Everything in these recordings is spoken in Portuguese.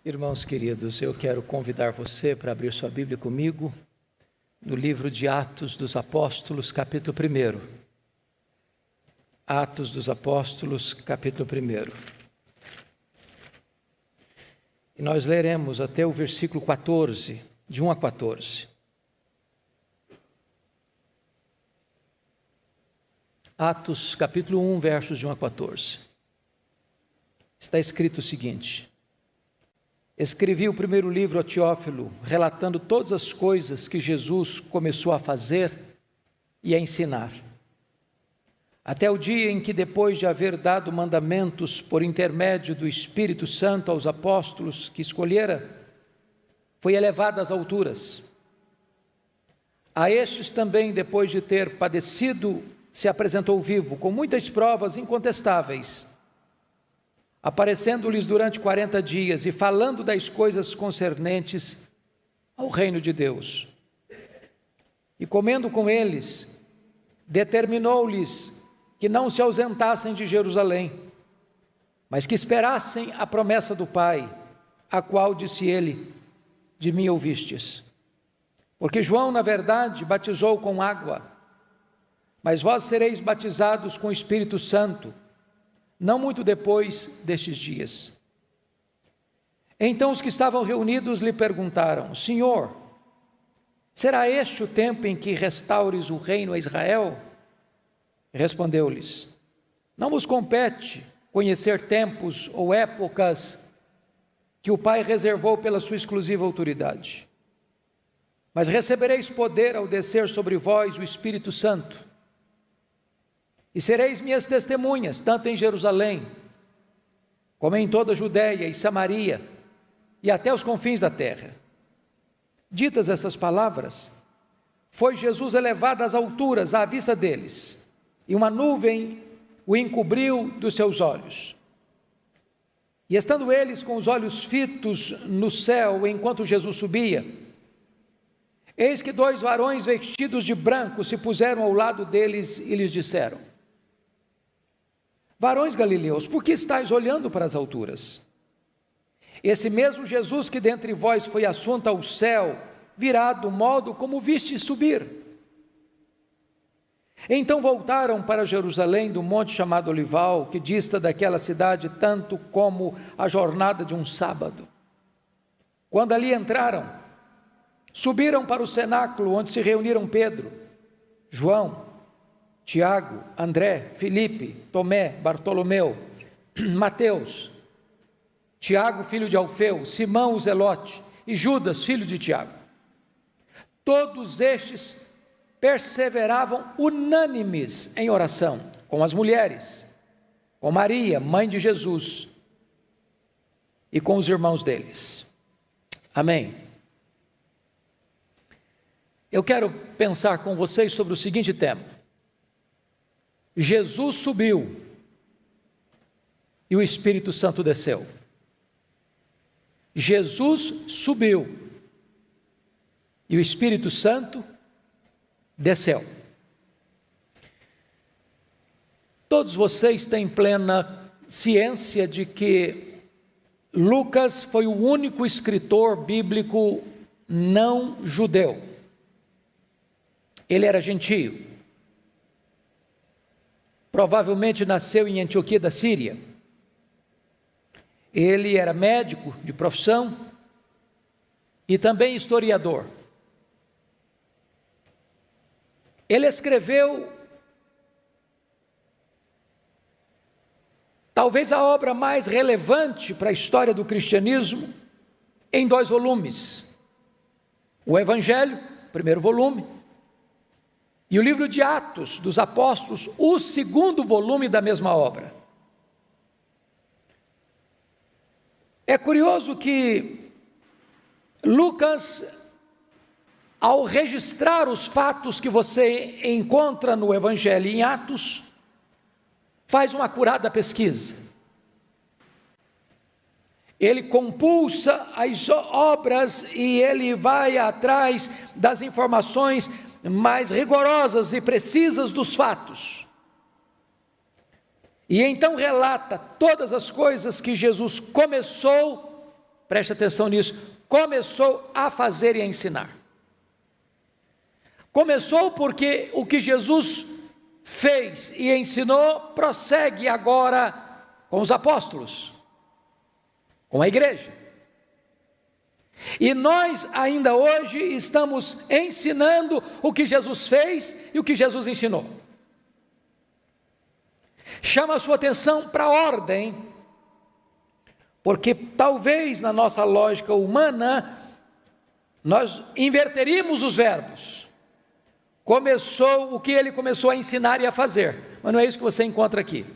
Irmãos queridos, eu quero convidar você para abrir sua Bíblia comigo no livro de Atos dos Apóstolos, capítulo 1. Atos dos Apóstolos, capítulo 1. E nós leremos até o versículo 14, de 1 a 14. Atos, capítulo 1, versos de 1 a 14. Está escrito o seguinte: escrevi o primeiro livro a Teófilo, relatando todas as coisas que Jesus começou a fazer e a ensinar, até o dia em que, depois de haver dado mandamentos por intermédio do Espírito Santo aos apóstolos que escolhera, foi elevado às alturas. A estes também, depois de ter padecido, se apresentou vivo, com muitas provas incontestáveis, aparecendo-lhes durante 40 dias e falando das coisas concernentes ao reino de Deus. E comendo com eles, determinou-lhes que não se ausentassem de Jerusalém, mas que esperassem a promessa do Pai, a qual disse ele: de mim ouvistes. Porque João, na verdade, batizou com água, mas vós sereis batizados com o Espírito Santo, não muito depois destes dias. Então os que estavam reunidos lhe perguntaram: Senhor, será este o tempo em que restaures o reino a Israel? Respondeu-lhes: não vos compete conhecer tempos ou épocas que o Pai reservou pela sua exclusiva autoridade, mas recebereis poder ao descer sobre vós o Espírito Santo, e sereis minhas testemunhas, tanto em Jerusalém, como em toda a Judéia e Samaria, e até os confins da terra. Ditas essas palavras, foi Jesus elevado às alturas à vista deles, e uma nuvem o encobriu dos seus olhos. E estando eles com os olhos fitos no céu, enquanto Jesus subia, eis que 2 varões vestidos de branco se puseram ao lado deles e lhes disseram: varões galileus, por que estáis olhando para as alturas? Esse mesmo Jesus que dentre vós foi assunto ao céu, virá do modo como viste subir. Então voltaram para Jerusalém do monte chamado Olival, que dista daquela cidade tanto como a jornada de um sábado. Quando ali entraram, subiram para o cenáculo, onde se reuniram Pedro, João, Tiago, André, Filipe, Tomé, Bartolomeu, Mateus, Tiago, filho de Alfeu, Simão o Zelote e Judas, filho de Tiago. Todos estes perseveravam unânimes em oração, com as mulheres, com Maria, mãe de Jesus, e com os irmãos deles. Amém. Eu quero pensar com vocês sobre o seguinte tema: Jesus subiu e o Espírito Santo desceu. Jesus subiu e o Espírito Santo desceu. Todos vocês têm plena ciência de que Lucas foi o único escritor bíblico não judeu. Ele era gentio. Provavelmente nasceu em Antioquia da Síria. Ele era médico de profissão e também historiador. Ele escreveu talvez a obra mais relevante para a história do cristianismo em 2 volumes. O Evangelho, primeiro volume, e o livro de Atos dos Apóstolos, o 2º volume da mesma obra. É curioso que Lucas, ao registrar os fatos que você encontra no Evangelho e em Atos, faz uma acurada pesquisa. Ele compulsa as obras e ele vai atrás das informações mais rigorosas e precisas dos fatos. E então relata todas as coisas que Jesus começou preste atenção nisso, começou a fazer e a ensinar. Começou porque o que Jesus fez e ensinou prossegue agora com os apóstolos, com a igreja. E nós ainda hoje estamos ensinando o que Jesus fez e o que Jesus ensinou. Chama a sua atenção para a ordem, porque talvez na nossa lógica humana nós inverteríamos os verbos. Começou o que ele começou a ensinar e a fazer, mas não é isso que você encontra aqui.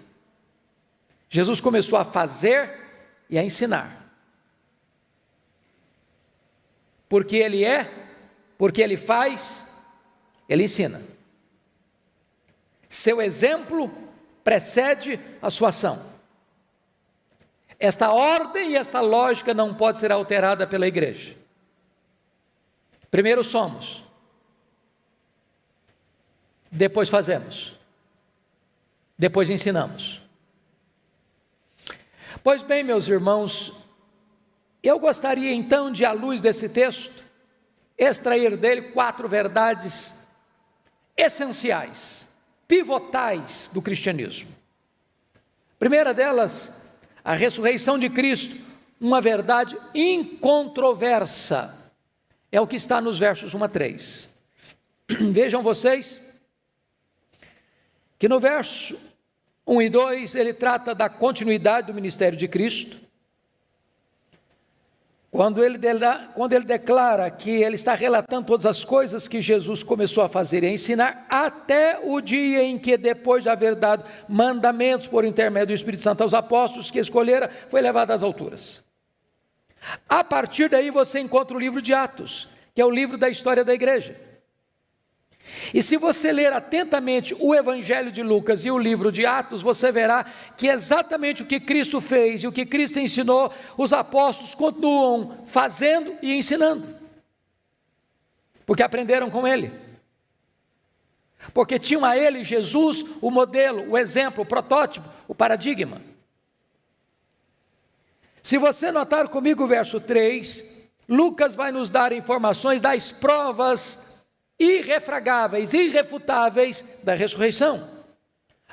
Jesus começou a fazer e a ensinar. Porque ele é, porque ele faz, ele ensina. Seu exemplo precede a sua ação. Esta ordem e esta lógica não pode ser alterada pela igreja. Primeiro somos, depois fazemos, depois ensinamos. Pois bem, meus irmãos, eu gostaria então de, à luz desse texto, extrair dele 4 verdades essenciais, pivotais do cristianismo. Primeira delas, a ressurreição de Cristo, uma verdade incontroversa, é o que está nos versos 1 a 3. Vejam vocês, que no verso 1 e 2, ele trata da continuidade do ministério de Cristo, quando ele declara que ele está relatando todas as coisas que Jesus começou a fazer e a ensinar, até o dia em que, depois de haver dado mandamentos por intermédio do Espírito Santo aos apóstolos que escolhera, foi levado às alturas. A partir daí você encontra o livro de Atos, que é o livro da história da igreja. E se você ler atentamente o Evangelho de Lucas e o livro de Atos, você verá que exatamente o que Cristo fez e o que Cristo ensinou, os apóstolos continuam fazendo e ensinando, porque aprenderam com ele, porque tinham a ele, Jesus, o modelo, o exemplo, o protótipo, o paradigma. Se você notar comigo o verso 3, Lucas vai nos dar informações das provas irrefragáveis, irrefutáveis da ressurreição.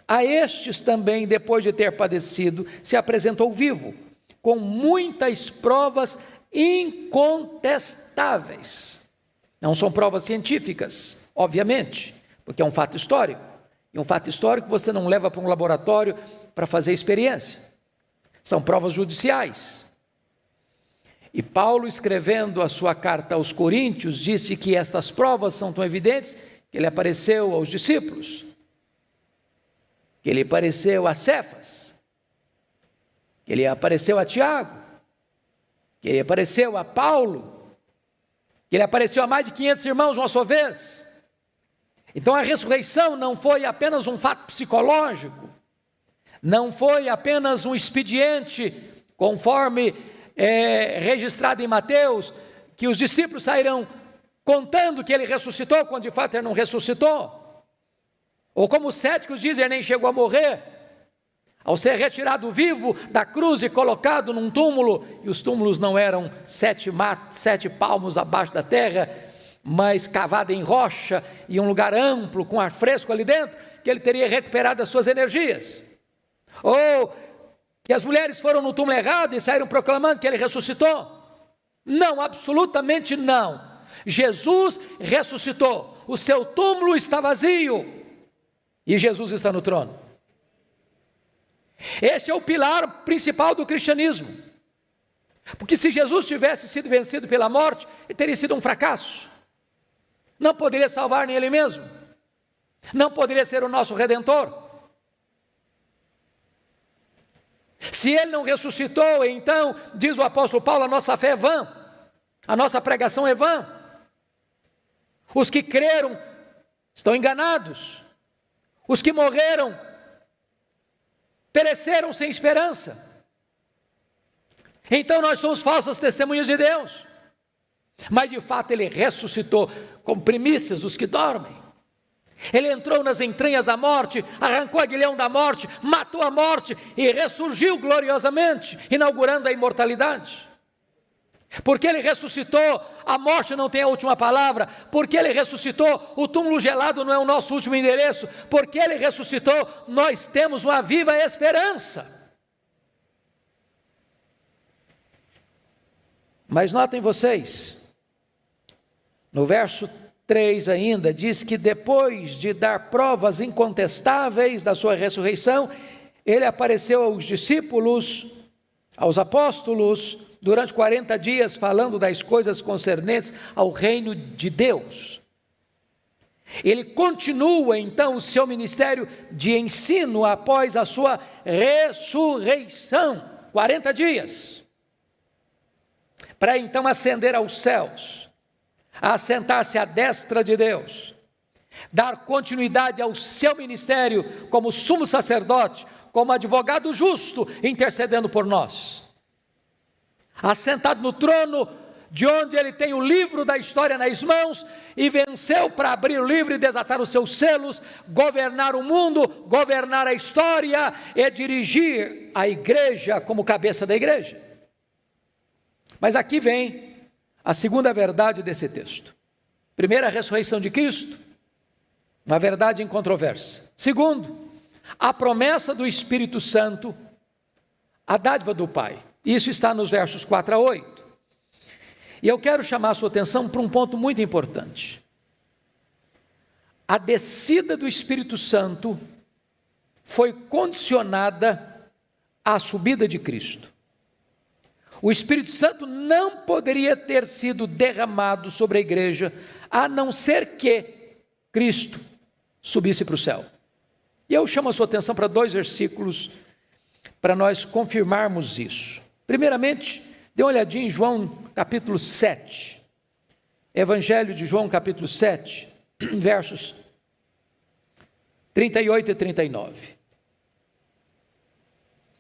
A estes também, depois de ter padecido, se apresentou vivo, com muitas provas incontestáveis. Não são provas científicas, obviamente, porque é um fato histórico. E um fato histórico você não leva para um laboratório para fazer experiência. São provas judiciais. E Paulo, escrevendo a sua carta aos Coríntios, disse que estas provas são tão evidentes que ele apareceu aos discípulos, que ele apareceu a Cefas, que ele apareceu a Tiago, que ele apareceu a Paulo, que ele apareceu a mais de 500 irmãos uma só vez. Então a ressurreição não foi apenas um fato psicológico, não foi apenas um expediente, conforme registrado em Mateus, que os discípulos saíram contando que ele ressuscitou, quando de fato ele não ressuscitou, ou como os céticos dizem, ele nem chegou a morrer, ao ser retirado vivo da cruz e colocado num túmulo, e os túmulos não eram 7 palmos abaixo da terra, mas cavado em rocha, e um lugar amplo, com ar fresco ali dentro, que ele teria recuperado as suas energias, ou que as mulheres foram no túmulo errado e saíram proclamando que ele ressuscitou. Não, absolutamente não. Jesus ressuscitou, o seu túmulo está vazio e Jesus está no trono. Este é o pilar principal do cristianismo, porque se Jesus tivesse sido vencido pela morte, ele teria sido um fracasso, não poderia salvar nem ele mesmo, não poderia ser o nosso Redentor. Se ele não ressuscitou, então, diz o apóstolo Paulo, a nossa fé é vã, a nossa pregação é vã. Os que creram estão enganados, os que morreram pereceram sem esperança. Então nós somos falsas testemunhas de Deus, mas de fato ele ressuscitou como primícias dos que dormem. Ele entrou nas entranhas da morte, arrancou o aguilhão da morte, matou a morte e ressurgiu gloriosamente, inaugurando a imortalidade. Porque Ele ressuscitou, a morte não tem a última palavra. Porque Ele ressuscitou, o túmulo gelado não é o nosso último endereço. Porque Ele ressuscitou, nós temos uma viva esperança. Mas notem vocês, no verso 3 ainda, diz que depois de dar provas incontestáveis da sua ressurreição, Ele apareceu aos discípulos, aos apóstolos, durante 40 dias, falando das coisas concernentes ao reino de Deus. Ele continua então o seu ministério de ensino após a sua ressurreição, 40 dias, para então ascender aos céus, a assentar-se à destra de Deus, dar continuidade ao seu ministério como sumo sacerdote, como advogado justo, intercedendo por nós. Assentado no trono, de onde Ele tem o livro da história nas mãos, e venceu para abrir o livro e desatar os seus selos, governar o mundo, governar a história e dirigir a igreja como cabeça da igreja. Mas aqui vem a segunda verdade desse texto. Primeiro, a ressurreição de Cristo, uma verdade incontroversa. Segundo, a promessa do Espírito Santo, a dádiva do Pai. Isso está nos versos 4 a 8. E eu quero chamar a sua atenção para um ponto muito importante. A descida do Espírito Santo foi condicionada à subida de Cristo. O Espírito Santo não poderia ter sido derramado sobre a igreja, a não ser que Cristo subisse para o céu. E eu chamo a sua atenção para 2 versículos, para nós confirmarmos isso. Primeiramente, dê uma olhadinha em João capítulo 7, Evangelho de João capítulo 7, versos 38 e 39.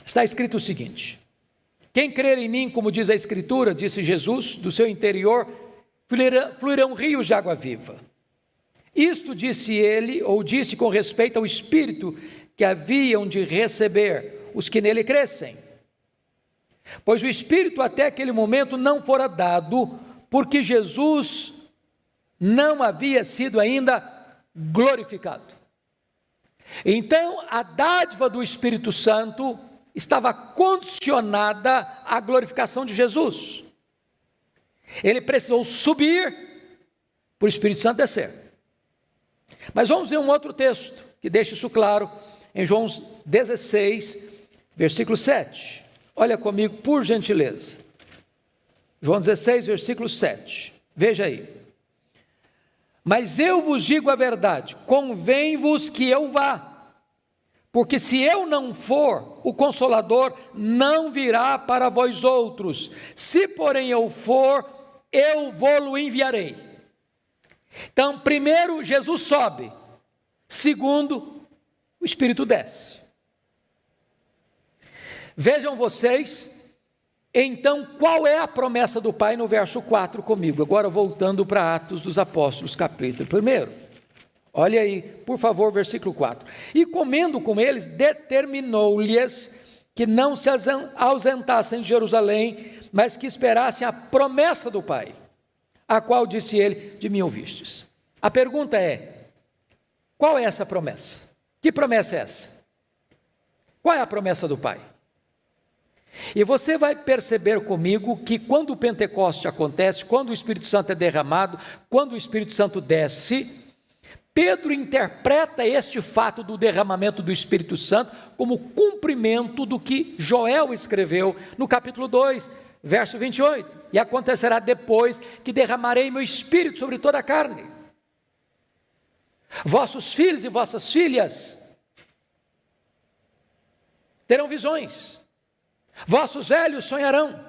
Está escrito o seguinte: quem crer em mim, como diz a Escritura, disse Jesus, do seu interior fluirão rios de água viva. Isto disse ele, ou disse com respeito ao Espírito que haviam de receber os que nele crescem. Pois o Espírito até aquele momento não fora dado, porque Jesus não havia sido ainda glorificado. Então, a dádiva do Espírito Santo estava condicionada à glorificação de Jesus. Ele precisou subir para o Espírito Santo descer. Mas vamos ver um outro texto que deixa isso claro, em João 16, versículo 7. Olha comigo, por gentileza. João 16, versículo 7. Veja aí. Mas eu vos digo a verdade, convém-vos que eu vá, porque se eu não for, o Consolador não virá para vós outros. Se porém eu for, eu vou-lo enviarei. Então, primeiro, Jesus sobe. Segundo, o Espírito desce. Vejam vocês, então, qual é a promessa do Pai no verso 4 comigo. Agora, voltando para Atos dos Apóstolos, capítulo 1. Olha aí, por favor, versículo 4. E comendo com eles, determinou-lhes que não se ausentassem de Jerusalém, mas que esperassem a promessa do Pai, a qual disse ele, de mim ouvistes. A pergunta é, qual é essa promessa? Que promessa é essa? Qual é a promessa do Pai? E você vai perceber comigo que quando o Pentecoste acontece, quando o Espírito Santo é derramado, quando o Espírito Santo desce, Pedro interpreta este fato do derramamento do Espírito Santo como cumprimento do que Joel escreveu no capítulo 2, verso 28. E acontecerá depois que derramarei meu Espírito sobre toda a carne. Vossos filhos e vossas filhas terão visões. Vossos velhos sonharão.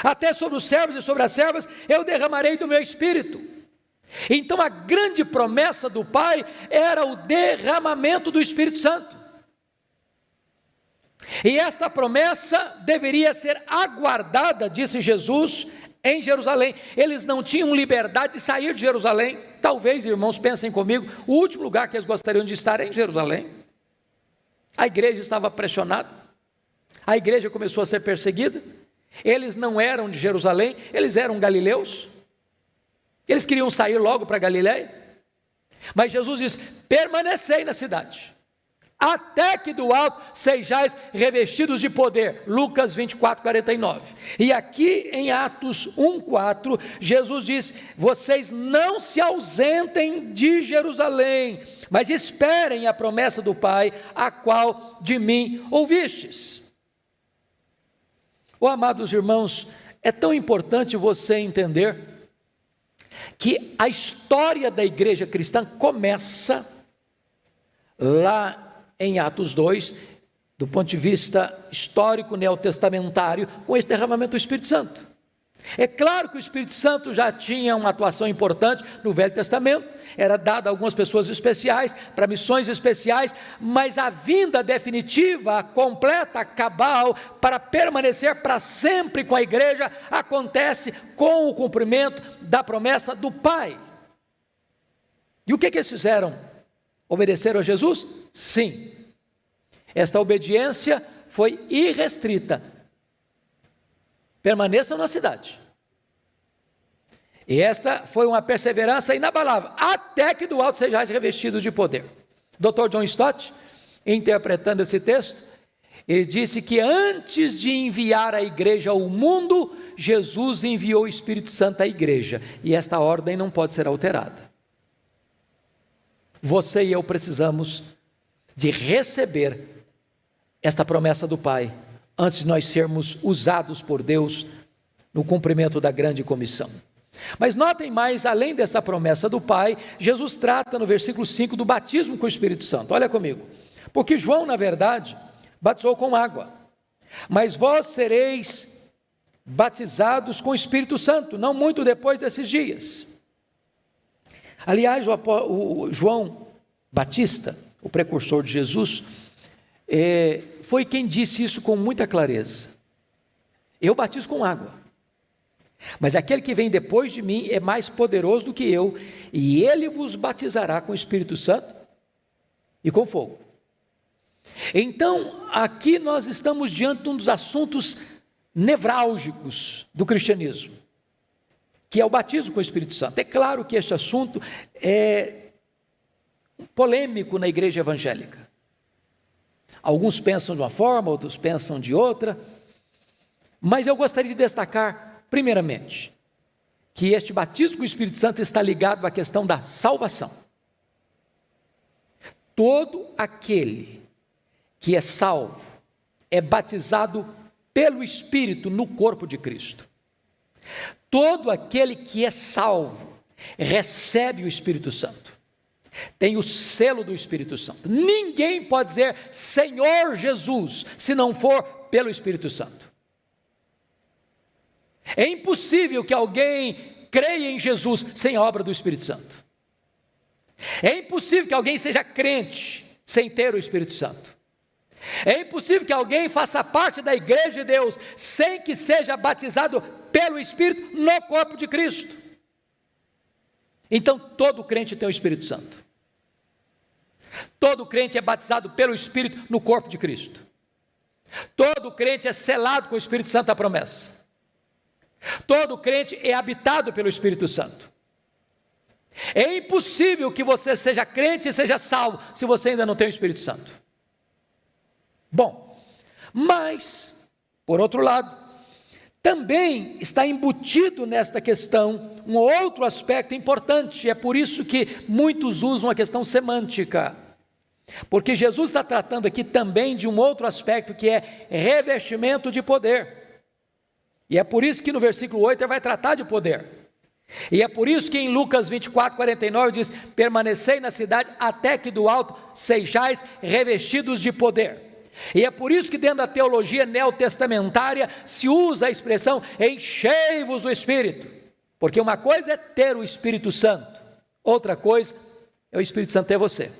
Até sobre os servos e sobre as servas eu derramarei do meu Espírito. Então a grande promessa do Pai era o derramamento do Espírito Santo. E esta promessa deveria ser aguardada, disse Jesus, em Jerusalém. Eles não tinham liberdade de sair de Jerusalém. Talvez, irmãos, pensem comigo, o último lugar que eles gostariam de estar é em Jerusalém. A igreja estava pressionada. A igreja começou a ser perseguida, Eles não eram de Jerusalém, eles eram galileus. Eles queriam sair logo para Galiléia. Mas Jesus diz: permanecei na cidade, até que do alto sejais revestidos de poder. Lucas 24, 49. E aqui em Atos 1, 4, Jesus diz: vocês não se ausentem de Jerusalém, mas esperem a promessa do Pai, a qual de mim ouvistes. Oh, amados irmãos, é tão importante você entender que a história da igreja cristã começa lá em Atos 2, do ponto de vista histórico neotestamentário, com esse derramamento do Espírito Santo. É claro que o Espírito Santo já tinha uma atuação importante no Velho Testamento, era dado a algumas pessoas especiais, para missões especiais, mas a vinda definitiva, completa, cabal, para permanecer para sempre com a igreja, acontece com o cumprimento da promessa do Pai. E o que eles fizeram? Obedeceram a Jesus? Sim. Esta obediência foi irrestrita. Permaneçam na cidade. E esta foi uma perseverança inabalável, até que do alto sejais revestidos de poder. Dr. John Stott, interpretando esse texto, ele disse que antes de enviar a igreja ao mundo, Jesus enviou o Espírito Santo à igreja, e esta ordem não pode ser alterada. Você e eu precisamos de receber esta promessa do Pai, antes de nós sermos usados por Deus no cumprimento da grande comissão. Mas notem mais, além dessa promessa do Pai, Jesus trata no versículo 5 do batismo com o Espírito Santo. Olha comigo, porque João, na verdade, batizou com água, mas vós sereis batizados com o Espírito Santo, não muito depois desses dias. Aliás, o João Batista, o precursor de Jesus, foi quem disse isso com muita clareza: eu batizo com água, mas aquele que vem depois de mim é mais poderoso do que eu, e ele vos batizará com o Espírito Santo e com fogo. Então, aqui nós estamos diante de um dos assuntos nevrálgicos do cristianismo, que é o batismo com o Espírito Santo. É claro que este assunto é polêmico na igreja evangélica. Alguns pensam de uma forma, outros pensam de outra, mas eu gostaria de destacar, primeiramente, que este batismo com o Espírito Santo está ligado à questão da salvação. Todo aquele que é salvo é batizado pelo Espírito no corpo de Cristo. Todo aquele que é salvo recebe o Espírito Santo, tem o selo do Espírito Santo. Ninguém pode dizer Senhor Jesus se não for pelo Espírito Santo. É impossível que alguém creia em Jesus sem a obra do Espírito Santo. É impossível que alguém seja crente sem ter o Espírito Santo. É impossível que alguém faça parte da igreja de Deus sem que seja batizado pelo Espírito no corpo de Cristo. Então todo crente tem o Espírito Santo. Todo crente é batizado pelo Espírito no corpo de Cristo. Todo crente é selado com o Espírito Santo da promessa. Todo crente é habitado pelo Espírito Santo. É impossível que você seja crente e seja salvo se você ainda não tem o Espírito Santo. Bom, mas, por outro lado, também está embutido nesta questão um outro aspecto importante. É por isso que muitos usam a questão semântica, porque Jesus está tratando aqui também de um outro aspecto, que é revestimento de poder. E é por isso que no versículo 8 ele vai tratar de poder. E é por isso que em Lucas 24, 49 diz: permanecei na cidade até que do alto sejais revestidos de poder. E é por isso que dentro da teologia neotestamentária se usa a expressão enchei-vos do Espírito, porque uma coisa é ter o Espírito Santo, outra coisa é o Espírito Santo ter você.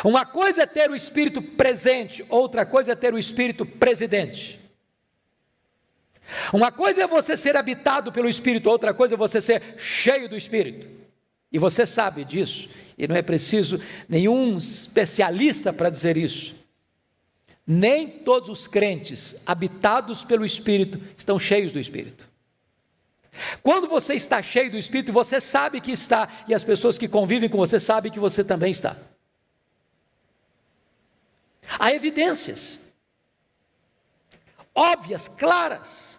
Uma coisa é ter o Espírito presente, outra coisa é ter o Espírito presidente. Uma coisa é você ser habitado pelo Espírito, outra coisa é você ser cheio do Espírito. E você sabe disso, e não é preciso nenhum especialista para dizer isso. Nem todos os crentes habitados pelo Espírito estão cheios do Espírito. Quando você está cheio do Espírito, você sabe que está, e as pessoas que convivem com você sabem que você também está. Há evidências óbvias, claras.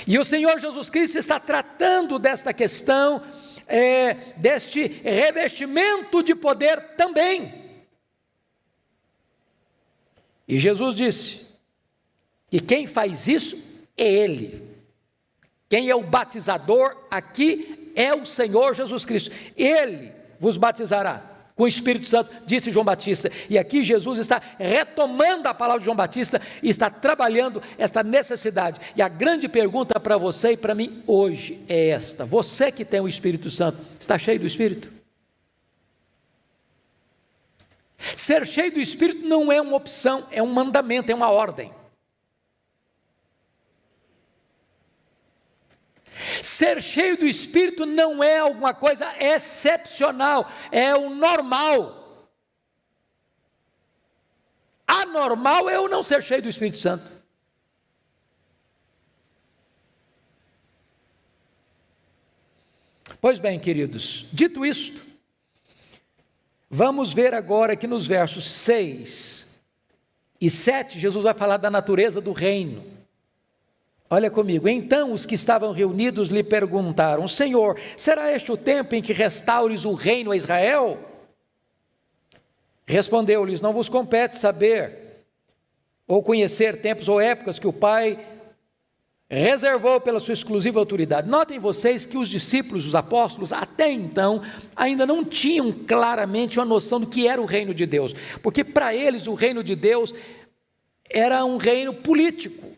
E o Senhor Jesus Cristo está tratando desta questão, deste revestimento de poder também. E Jesus disse que quem faz isso é Ele. Quem é o batizador aqui é o Senhor Jesus Cristo. Ele vos batizará com o Espírito Santo, disse João Batista. E aqui Jesus está retomando a palavra de João Batista e está trabalhando esta necessidade. E a grande pergunta para você e para mim hoje é esta: você que tem o Espírito Santo, está cheio do Espírito? Ser cheio do Espírito não é uma opção, é um mandamento, é uma ordem. Ser cheio do Espírito não é alguma coisa excepcional, é o normal. Anormal é eu não ser cheio do Espírito Santo. Pois bem, queridos, dito isto, vamos ver agora que nos versos 6 e 7, Jesus vai falar da natureza do reino. Olha comigo. Então os que estavam reunidos lhe perguntaram: Senhor, será este o tempo em que restaures o reino a Israel? Respondeu-lhes: não vos compete saber ou conhecer tempos ou épocas que o Pai reservou pela sua exclusiva autoridade. Notem vocês que os discípulos, os apóstolos, até então, ainda não tinham claramente uma noção do que era o reino de Deus, porque para eles o reino de Deus era um reino político.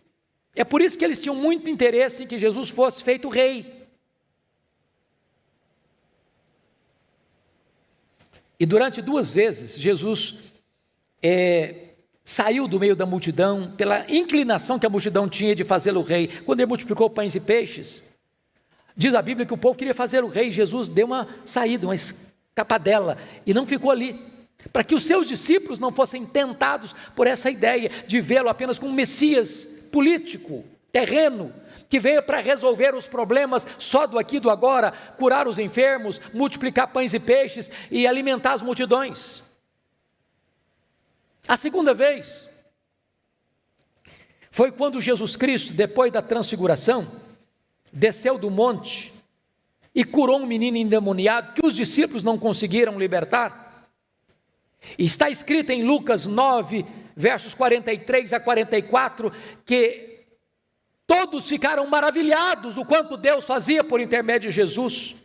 É por isso que eles tinham muito interesse em que Jesus fosse feito rei. E durante 2 vezes, Jesus saiu do meio da multidão, pela inclinação que a multidão tinha de fazê-lo rei. Quando ele multiplicou pães e peixes, diz a Bíblia que o povo queria fazer o rei. Jesus deu uma saída, uma escapadela, e não ficou ali, para que os seus discípulos não fossem tentados por essa ideia de vê-lo apenas como um Messias político, terreno, que veio para resolver os problemas só do aqui e do agora, curar os enfermos, multiplicar pães e peixes e alimentar as multidões. A segunda vez foi quando Jesus Cristo, depois da transfiguração, desceu do monte e curou um menino endemoniado que os discípulos não conseguiram libertar. E está escrito em Lucas 9, versos 43 a 44, que todos ficaram maravilhados do quanto Deus fazia por intermédio de Jesus.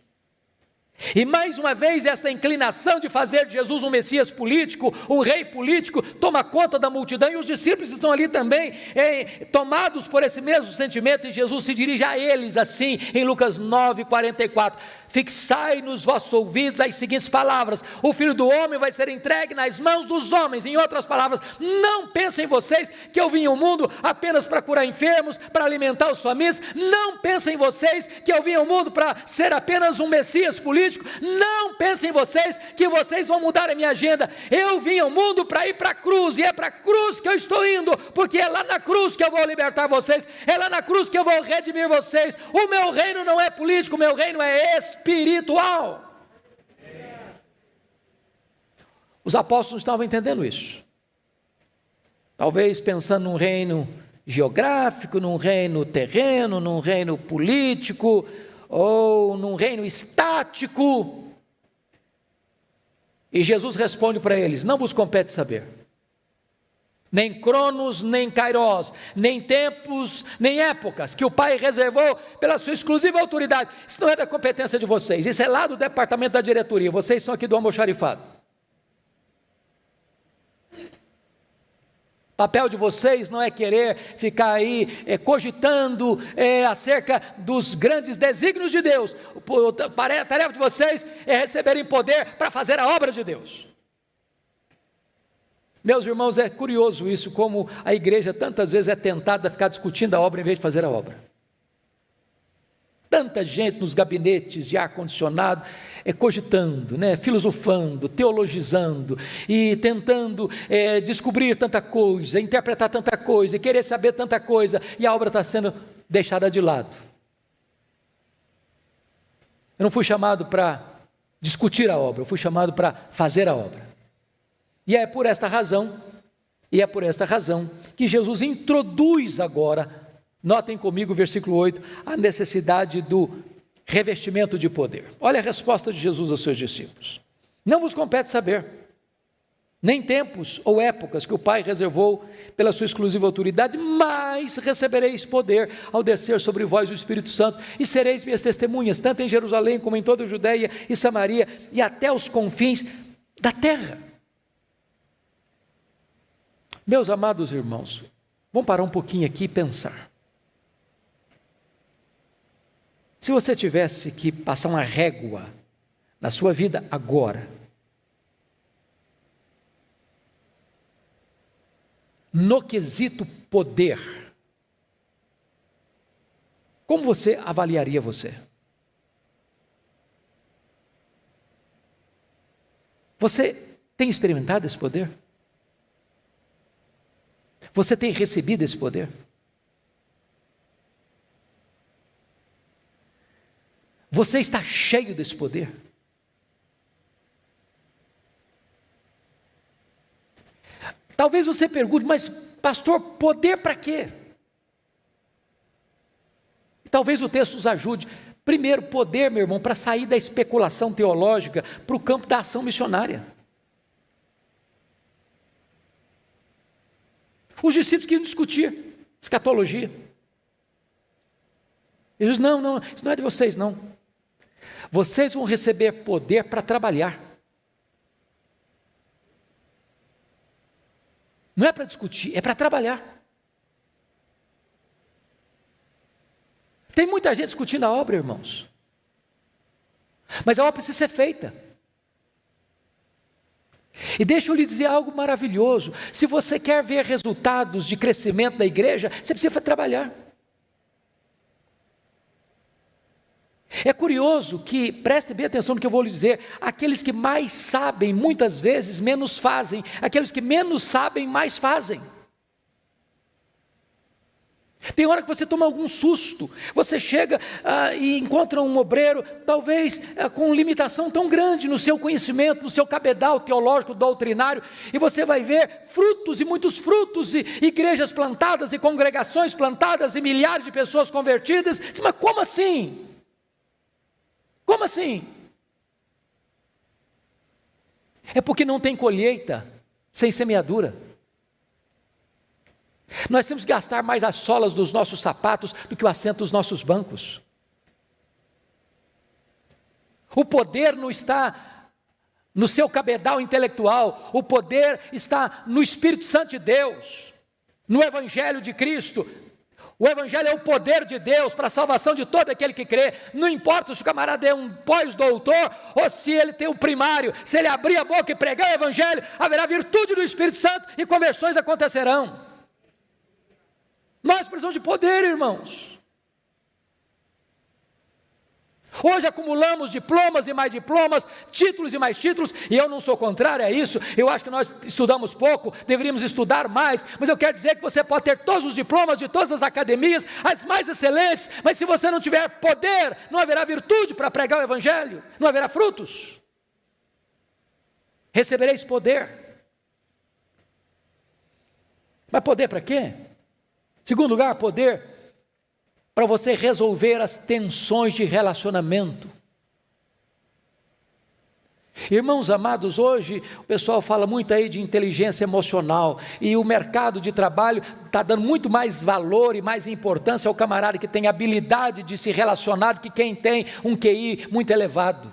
E mais uma vez esta inclinação de fazer de Jesus um Messias político, um rei político, toma conta da multidão, e os discípulos estão ali também, tomados por esse mesmo sentimento, e Jesus se dirige a eles assim, em Lucas 9, 44, fixai nos vossos ouvidos as seguintes palavras: o Filho do Homem vai ser entregue nas mãos dos homens. Em outras palavras, não pensem vocês que eu vim ao mundo apenas para curar enfermos, para alimentar os famintos. Não pensem vocês que eu vim ao mundo para ser apenas um Messias político. Não pensem vocês que vocês vão mudar a minha agenda. Eu vim ao mundo para ir para a cruz, e é para a cruz que eu estou indo, porque é lá na cruz que eu vou libertar vocês, é lá na cruz que eu vou redimir vocês. O meu reino não é político, o meu reino é espiritual. Os apóstolos estavam entendendo isso, talvez pensando num reino geográfico, num reino terreno, num reino político, ou num reino estático. E Jesus responde para eles: não vos compete saber, nem cronos, nem kairós, nem tempos, nem épocas, que o Pai reservou pela sua exclusiva autoridade. Isso não é da competência de vocês, isso é lá do departamento da diretoria. Vocês são aqui do almoxarifado. O papel de vocês não é querer ficar aí cogitando acerca dos grandes desígnios de Deus. A tarefa de vocês é receberem poder para fazer a obra de Deus. Meus irmãos, é curioso isso, como a igreja tantas vezes é tentada a ficar discutindo a obra em vez de fazer a obra. tanta gente nos gabinetes de ar-condicionado, cogitando, filosofando, teologizando e tentando descobrir tanta coisa, interpretar tanta coisa, e querer saber tanta coisa, e a obra está sendo deixada de lado. Eu não fui chamado para discutir a obra, eu fui chamado para fazer a obra. E é por esta razão que Jesus introduz agora, notem comigo o versículo 8, a necessidade do revestimento de poder. Olha a resposta de Jesus aos seus discípulos: não vos compete saber, nem tempos ou épocas que o Pai reservou pela sua exclusiva autoridade, mas recebereis poder ao descer sobre vós o Espírito Santo, e sereis minhas testemunhas, tanto em Jerusalém como em toda a Judeia e Samaria, e até os confins da terra. Meus amados irmãos, vamos parar um pouquinho aqui e pensar. Se você tivesse que passar uma régua na sua vida agora, no quesito poder, como você avaliaria você? Você tem experimentado esse poder? Você tem recebido esse poder? Você está cheio desse poder? Talvez você pergunte, mas pastor, poder para quê? Talvez o texto nos ajude. Primeiro, poder, meu irmão, para sair da especulação teológica para o campo da ação missionária. Os discípulos queriam discutir escatologia. Jesus, não, isso não é de vocês, não. Vocês vão receber poder para trabalhar. Não é para discutir, é para trabalhar. Tem muita gente discutindo a obra, irmãos. Mas a obra precisa ser feita. E deixa eu lhe dizer algo maravilhoso. Se você quer ver resultados de crescimento da igreja, você precisa trabalhar. É curioso que, preste bem atenção no que eu vou lhe dizer, aqueles que mais sabem, muitas vezes, menos fazem, aqueles que menos sabem, mais fazem. Tem hora que você toma algum susto, você chega e encontra um obreiro, talvez com limitação tão grande no seu conhecimento, no seu cabedal teológico, doutrinário, e você vai ver frutos e muitos frutos, e igrejas plantadas, e congregações plantadas, e milhares de pessoas convertidas. Mas como assim? Como assim? É porque não tem colheita sem semeadura. Nós temos que gastar mais as solas dos nossos sapatos do que o assento dos nossos bancos. O poder não está no seu cabedal intelectual, o poder está no Espírito Santo de Deus, no Evangelho de Cristo. O Evangelho é o poder de Deus para a salvação de todo aquele que crê. Não importa se o camarada é um pós-doutor ou se ele tem o primário, se ele abrir a boca e pregar o Evangelho, haverá virtude do Espírito Santo e conversões acontecerão. Nós precisamos de poder, irmãos. Hoje acumulamos diplomas e mais diplomas, títulos e mais títulos, e eu não sou contrário a isso. Eu acho que nós estudamos pouco, deveríamos estudar mais, mas eu quero dizer que você pode ter todos os diplomas de todas as academias, as mais excelentes, mas se você não tiver poder, não haverá virtude para pregar o Evangelho, não haverá frutos. Recebereis poder. Mas poder para quê? Segundo lugar, poder para você resolver as tensões de relacionamento. Irmãos amados, hoje o pessoal fala muito aí de inteligência emocional, e o mercado de trabalho está dando muito mais valor e mais importância ao camarada que tem habilidade de se relacionar do que quem tem um QI muito elevado.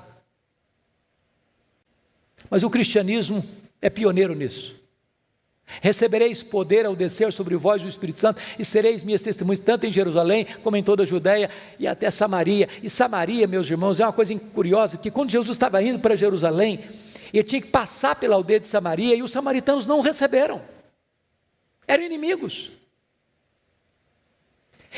Mas o cristianismo é pioneiro nisso. Recebereis poder ao descer sobre vós o Espírito Santo, e sereis minhas testemunhas, tanto em Jerusalém, como em toda a Judeia, e até Samaria. E Samaria, meus irmãos, é uma coisa curiosa, que quando Jesus estava indo para Jerusalém, ele tinha que passar pela aldeia de Samaria, e os samaritanos não o receberam, eram inimigos.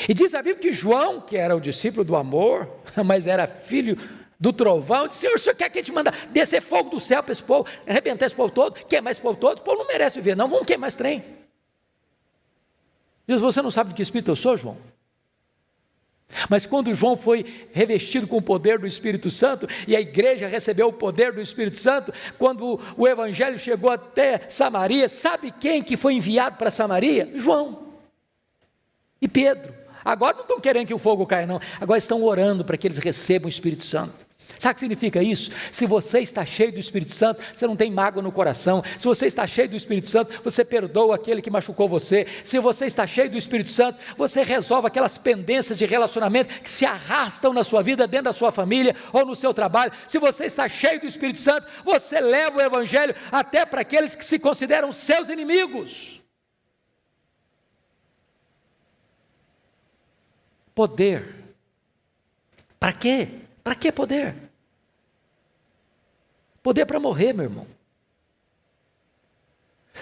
E diz a Bíblia que João, que era o discípulo do amor, mas era filho do trovão, disse: Senhor, o Senhor quer que a gente manda descer fogo do céu para esse povo, arrebentar esse povo todo, queimar esse povo todo? O povo não merece viver, não, vamos queimar esse trem. Diz: você não sabe de que espírito eu sou, João? Mas quando João foi revestido com o poder do Espírito Santo, e a igreja recebeu o poder do Espírito Santo, quando o evangelho chegou até Samaria, sabe quem que foi enviado para Samaria? João e Pedro. Agora não estão querendo que o fogo caia, não, agora estão orando para que eles recebam o Espírito Santo. Sabe o que significa isso? Se você está cheio do Espírito Santo, você não tem mágoa no coração. Se você está cheio do Espírito Santo, você perdoa aquele que machucou você. Se você está cheio do Espírito Santo, você resolve aquelas pendências de relacionamento que se arrastam na sua vida, dentro da sua família ou no seu trabalho. Se você está cheio do Espírito Santo, você leva o Evangelho até para aqueles que se consideram seus inimigos. Poder. Para quê? Para que poder? Poder para morrer, meu irmão.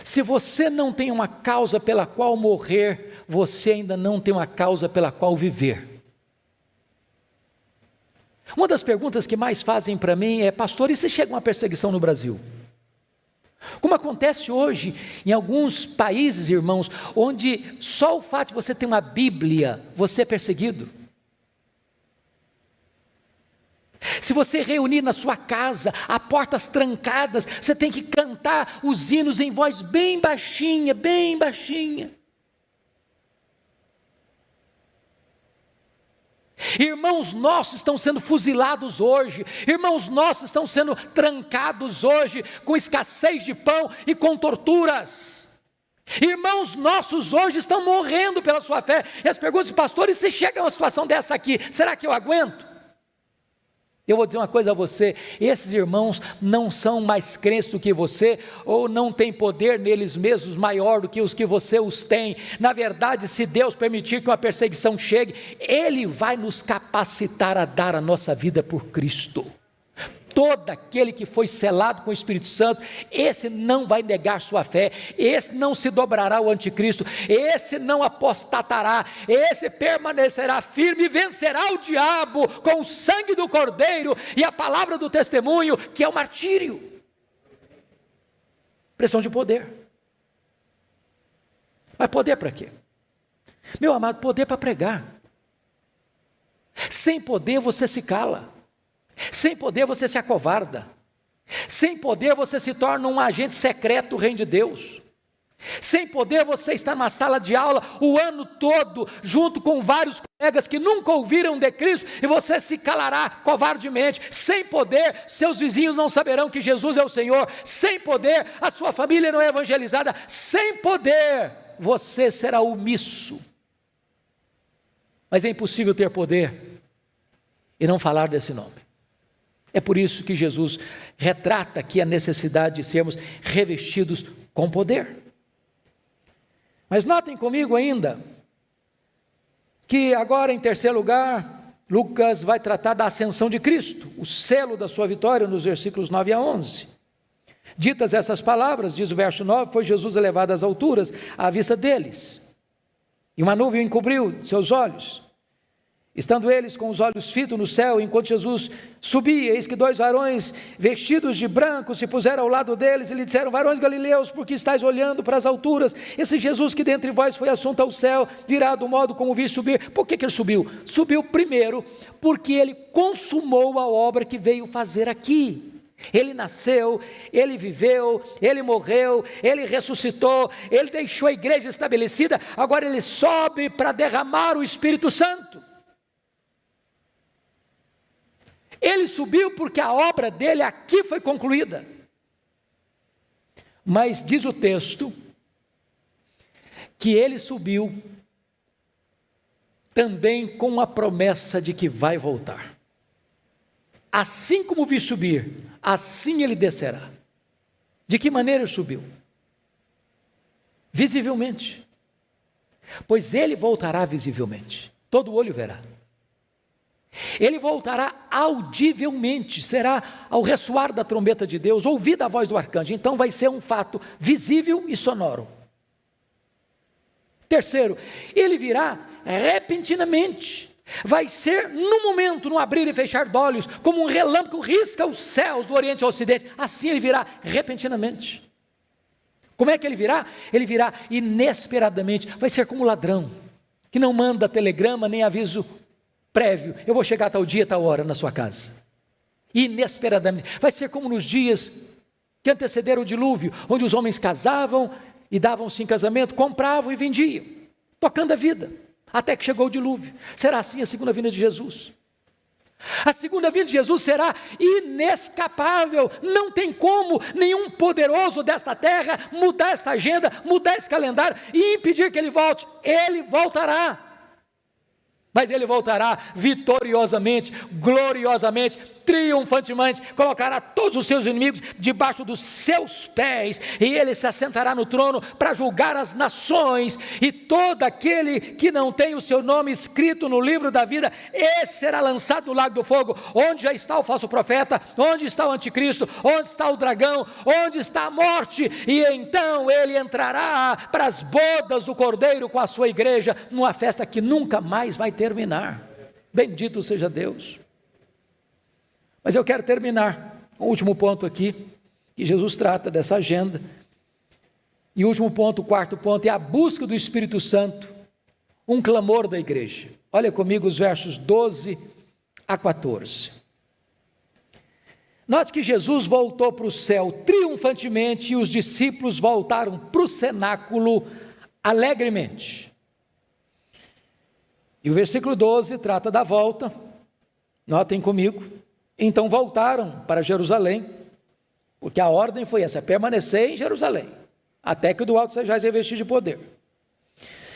Se você não tem uma causa pela qual morrer, você ainda não tem uma causa pela qual viver. Uma das perguntas que mais fazem para mim é: pastor, e se chega uma perseguição no Brasil? Como acontece hoje em alguns países, irmãos, onde só o fato de você ter uma Bíblia, você é perseguido. Se você reunir na sua casa, a portas trancadas, você tem que cantar os hinos em voz bem baixinha, bem baixinha. Irmãos nossos estão sendo fuzilados hoje, irmãos nossos estão sendo trancados hoje, com escassez de pão e com torturas. Irmãos nossos hoje estão morrendo pela sua fé. E as perguntas: pastor, e se chega uma situação dessa aqui, será que eu aguento? Eu vou dizer uma coisa a você: esses irmãos não são mais crentes do que você, ou não têm poder neles mesmos maior do que os que você os tem. Na verdade, se Deus permitir que uma perseguição chegue, Ele vai nos capacitar a dar a nossa vida por Cristo. Todo aquele que foi selado com o Espírito Santo, esse não vai negar sua fé, esse não se dobrará ao anticristo, esse não apostatará, esse permanecerá firme e vencerá o diabo com o sangue do Cordeiro e a palavra do testemunho, que é o martírio. Pressão de poder. Mas poder para quê? Meu amado, poder para pregar. Sem poder você se cala. Sem poder você se acovarda. Sem poder você se torna um agente secreto do reino de Deus. Sem poder você está numa sala de aula o ano todo, junto com vários colegas que nunca ouviram de Cristo, e você se calará covardemente. Sem poder, seus vizinhos não saberão que Jesus é o Senhor. Sem poder, a sua família não é evangelizada. Sem poder, você será omisso. Mas é impossível ter poder e não falar desse nome. É por isso que Jesus retrata aqui a necessidade de sermos revestidos com poder. Mas notem comigo ainda, que agora em terceiro lugar, Lucas vai tratar da ascensão de Cristo, o selo da sua vitória, nos versículos 9 a 11. Ditas essas palavras, diz o verso 9, foi Jesus elevado às alturas, à vista deles, e uma nuvem encobriu seus olhos. Estando eles com os olhos fitos no céu, enquanto Jesus subia, eis que 2 varões vestidos de branco se puseram ao lado deles e lhe disseram: varões galileus, por que estáis olhando para as alturas? Esse Jesus que dentre vós foi assunto ao céu, virá do modo como vi subir. Por que ele subiu? Subiu primeiro porque ele consumou a obra que veio fazer aqui. Ele nasceu, ele viveu, ele morreu, ele ressuscitou, ele deixou a igreja estabelecida, agora ele sobe para derramar o Espírito Santo. Ele subiu porque a obra dele aqui foi concluída. Mas diz o texto que ele subiu também com a promessa de que vai voltar. Assim como vi subir, assim ele descerá. De que maneira ele subiu? Visivelmente. Pois ele voltará visivelmente. Todo olho verá. Ele voltará audivelmente, será ao ressoar da trombeta de Deus, ouvida a voz do arcanjo. Então vai ser um fato visível e sonoro. Terceiro, ele virá repentinamente. Vai ser no momento, no abrir e fechar de olhos, como um relâmpago risca os céus do Oriente ao Ocidente. Assim ele virá repentinamente. Como é que ele virá? Ele virá inesperadamente. Vai ser como um ladrão, que não manda telegrama nem aviso prévio. Eu vou chegar tal dia, tal hora na sua casa. Inesperadamente. Vai ser como nos dias que antecederam o dilúvio, onde os homens casavam e davam-se em casamento, compravam e vendiam, tocando a vida, até que chegou o dilúvio. Será assim a segunda vinda de Jesus. A segunda vinda de Jesus será inescapável. Não tem como nenhum poderoso desta terra mudar essa agenda, mudar esse calendário e impedir que ele volte. Ele voltará. Mas ele voltará vitoriosamente, gloriosamente, triunfantemente, colocará todos os seus inimigos debaixo dos seus pés, e ele se assentará no trono para julgar as nações, e todo aquele que não tem o seu nome escrito no livro da vida, esse será lançado no lago do fogo, onde já está o falso profeta, onde está o anticristo, onde está o dragão, onde está a morte, e então ele entrará para as bodas do Cordeiro com a sua igreja, numa festa que nunca mais vai terminar. Bendito seja Deus. Mas eu quero terminar com o último ponto aqui, que Jesus trata dessa agenda. E o último ponto, o quarto ponto, é a busca do Espírito Santo, um clamor da igreja. Olha comigo os versos 12 a 14. Note que Jesus voltou para o céu triunfantemente e os discípulos voltaram para o cenáculo alegremente. E o versículo 12 trata da volta. Notem comigo. Então voltaram para Jerusalém, porque a ordem foi essa: permanecer em Jerusalém, até que do alto sejais revestidos de poder.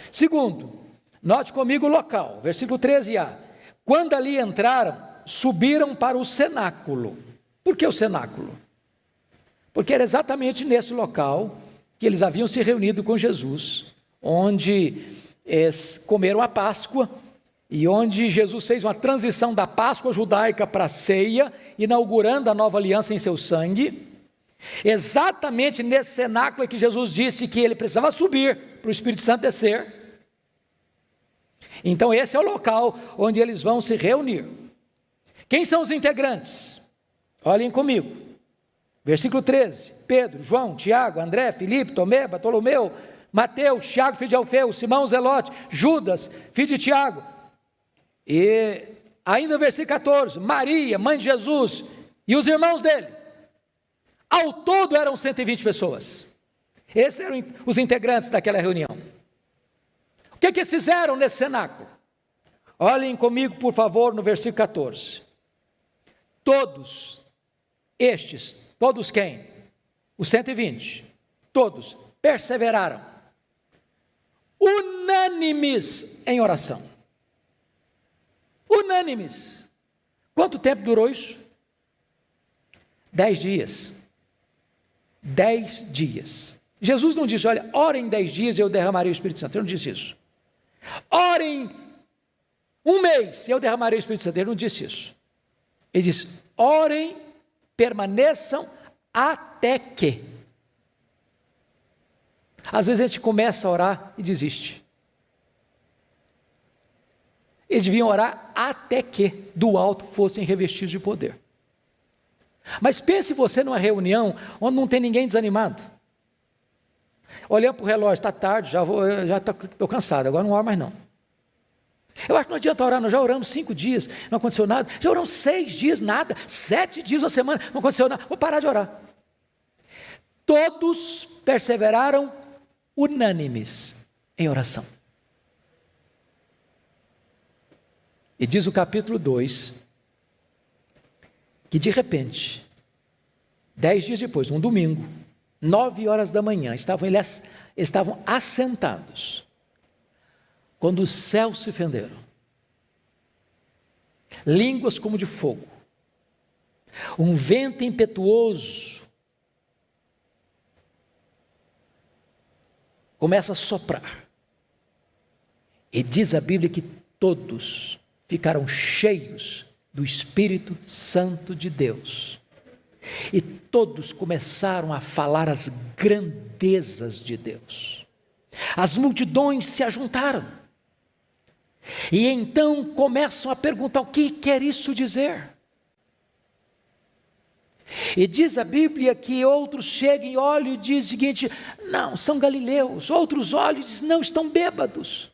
Segundo, note comigo o local, versículo 13a. Quando ali entraram, subiram para o cenáculo. Por que o cenáculo? Porque era exatamente nesse local que eles haviam se reunido com Jesus, onde comeram a Páscoa, e onde Jesus fez uma transição da Páscoa judaica para a ceia, inaugurando a nova aliança em seu sangue. Exatamente nesse cenáculo é que Jesus disse que ele precisava subir para o Espírito Santo descer. Então esse é o local onde eles vão se reunir. Quem são os integrantes? Olhem comigo. Versículo 13. Pedro, João, Tiago, André, Filipe, Tomé, Bartolomeu, Mateus, Tiago, filho de Alfeu, Simão Zelote, Judas, filho de Tiago. E ainda no versículo 14, Maria, mãe de Jesus, e os irmãos dele. Ao todo eram 120 pessoas. Esses eram os integrantes daquela reunião. O que eles fizeram nesse cenáculo? Olhem comigo, por favor, no versículo 14. Todos estes, todos quem? Os 120, todos perseveraram, unânimes em oração. Unânimes. Quanto tempo durou isso? 10 dias. 10 dias. Jesus não disse: olha, orem 10 dias e eu derramarei o Espírito Santo. Ele não disse isso. Orem 1 mês e eu derramarei o Espírito Santo. Ele não disse isso. Ele disse: orem, permaneçam até que. Às vezes a gente começa a orar e desiste. Eles deviam orar até que do alto fossem revestidos de poder. Mas pense você numa reunião onde não tem ninguém desanimado. Olhando para o relógio, está tarde, já estou cansado, agora não oro mais não. Eu acho que não adianta orar, nós já oramos 5 dias, não aconteceu nada. Já oramos 6 dias, nada. 7 dias, uma semana, não aconteceu nada. Vou parar de orar. Todos perseveraram unânimes em oração. E diz o capítulo 2, que de repente, 10 dias depois, um domingo, 9 horas da manhã, estavam assentados, quando os céus se fenderam, línguas como de fogo, um vento impetuoso começa a soprar, e diz a Bíblia que todos ficaram cheios do Espírito Santo de Deus, e todos começaram a falar as grandezas de Deus. As multidões se ajuntaram, E então começam a perguntar: o que quer isso dizer? E diz a Bíblia que outros chegam e olham e dizem o seguinte: não, são galileus. Outros olham e dizem: não, estão bêbados.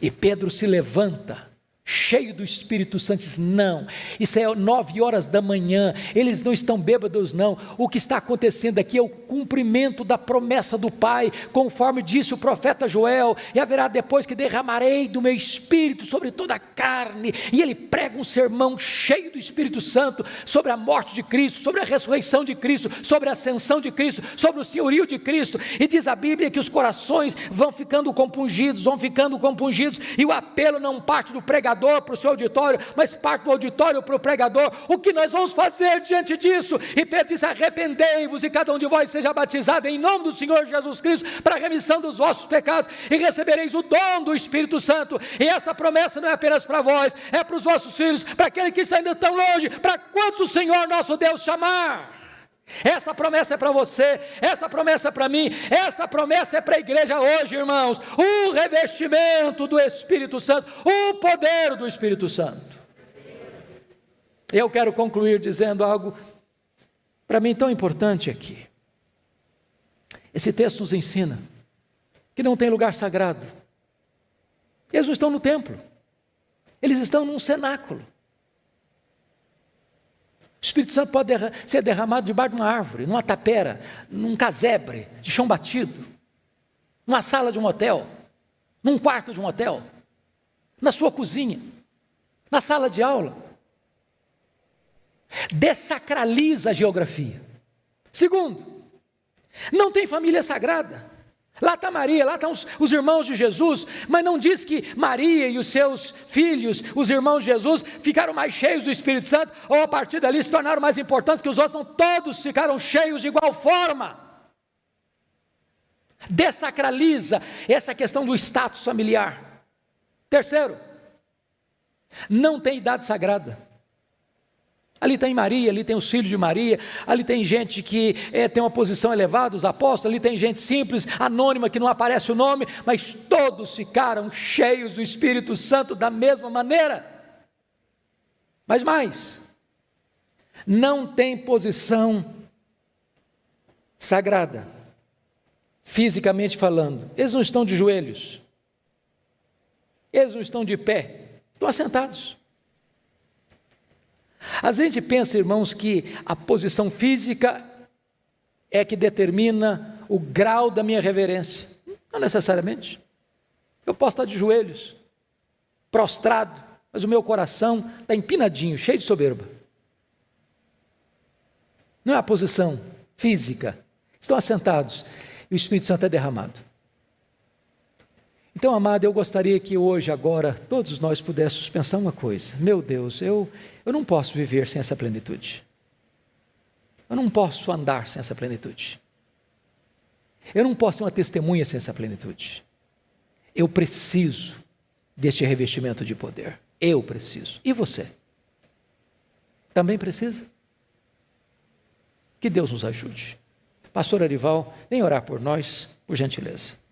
E Pedro se levanta, cheio do Espírito Santo, diz: não, isso é 9 horas da manhã, eles não estão bêbados não, o que está acontecendo aqui é o cumprimento da promessa do Pai, conforme disse o profeta Joel: e haverá depois que derramarei do meu Espírito sobre toda a carne. E ele prega um sermão cheio do Espírito Santo, sobre a morte de Cristo, sobre a ressurreição de Cristo, sobre a ascensão de Cristo, sobre o senhorio de Cristo, e diz a Bíblia que os corações vão ficando compungidos, e o apelo não parte do pregador para o seu auditório, mas parte do auditório para o pregador. O que nós vamos fazer diante disso? E Pedro diz: arrependei-vos e cada um de vós seja batizado em nome do Senhor Jesus Cristo para a remissão dos vossos pecados, e recebereis o dom do Espírito Santo. E esta promessa não é apenas para vós, é para os vossos filhos, para aqueles que estão ainda tão longe, para quantos o Senhor nosso Deus chamar. Esta promessa é para você, esta promessa é para mim, esta promessa é para a igreja hoje, irmãos. O revestimento do Espírito Santo, o poder do Espírito Santo. Eu quero concluir dizendo algo para mim tão importante aqui. Esse texto nos ensina que não tem lugar sagrado. Eles não estão no templo, eles estão num cenáculo. O Espírito Santo pode ser derramado debaixo de uma árvore, numa tapera, num casebre de chão batido, numa sala de um hotel, num quarto de um hotel, na sua cozinha, na sala de aula. Dessacraliza a geografia. Segundo, não tem família sagrada. Lá está Maria, lá estão os irmãos de Jesus, mas não diz que Maria e os seus filhos, os irmãos de Jesus, ficaram mais cheios do Espírito Santo, ou a partir dali se tornaram mais importantes que os outros. Não, todos ficaram cheios de igual forma. Dessacraliza essa questão do status familiar. Terceiro, não tem idade sagrada. Ali tem Maria, ali tem os filhos de Maria, ali tem gente que tem uma posição elevada, os apóstolos, ali tem gente simples, anônima, que não aparece o nome, mas todos ficaram cheios do Espírito Santo da mesma maneira. Mas mais, não tem posição sagrada, fisicamente falando. Eles não estão de joelhos, eles não estão de pé, estão assentados. Às vezes a gente pensa, irmãos, que a posição física é que determina o grau da minha reverência. Não necessariamente. Eu posso estar de joelhos, prostrado, mas o meu coração está empinadinho, cheio de soberba. Não é a posição física. Estão assentados e o Espírito Santo é derramado. Então, amado, eu gostaria que hoje, agora, todos nós pudéssemos pensar uma coisa: meu Deus, eu não posso viver sem essa plenitude. Eu não posso andar sem essa plenitude. Eu não posso ser uma testemunha sem essa plenitude. Eu preciso deste revestimento de poder. Eu preciso. E você? Também precisa? Que Deus nos ajude. Pastor Arival, vem orar por nós, por gentileza.